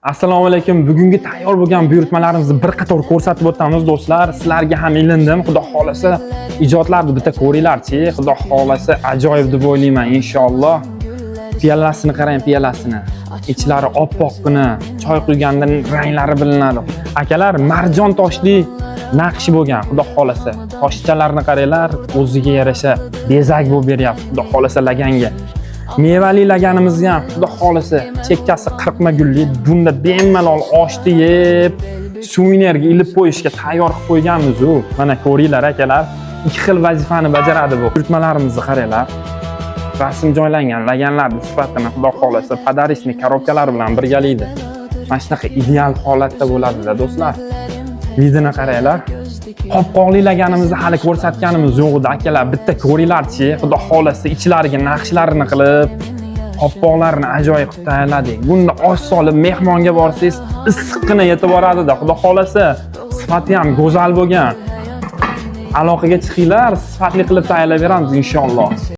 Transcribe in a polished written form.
Assalomu alaykum. Bugungi tayyor bo'lgan buyurtmalarimizni bir qator ko'rsatib o'tamiz do'stlar. Sizlarga ham ilindim. Xudo xolasa ijodlarni bitta ko'ringlar-chi. Xudo xolasa ajoyib deb o'ylayman inshaalloh. Piyolasini qarang, piyolasini. Ichlari oppoqqina, choy quygandan ranglari bilinadi. Akalar, marjon toshli naqshi bo'lgan. Xudo xolasa toshchalarni qaranglar, o'ziga yarasha bezak bo'lib beryapti. Xudo xolasa laganga. Mevali laganimizni ham xudo xolasa chekkasi 40 gulli. Bunda bemalol oshni yeb, suvnerga ilib qo'yishga tayyor qilib qo'yganmiz-ku. Mana ko'ringlar akalar, ikki xil vazifani bajaradi bu. Buyurtmalarimizni qaranglar. Rasm joylangan laganlarning sifatini xudo xolasa podarishni korobkalar bilan birgalikda. Mana shunaqa ideal holatda bo'ladi-da do'stlar. Vidini qaranglar. Qopqoqli laganimizni hali ko'rsatganimiz yo'q edi akalar. Bitta ko'ringlar-chi, xudo xolasa ichlariga naqshlarini qilib, qopqoqlarini ajoyib qilib tayyorladik. Bunda osh solib mehmonga borsangiz, issiqqina yetib boradi-da. Xudo xolasa sifati ham go'zal bo'lgan. Aloqaga chiqinglar, sifatli qilib tayyorlab beramiz inshaalloh.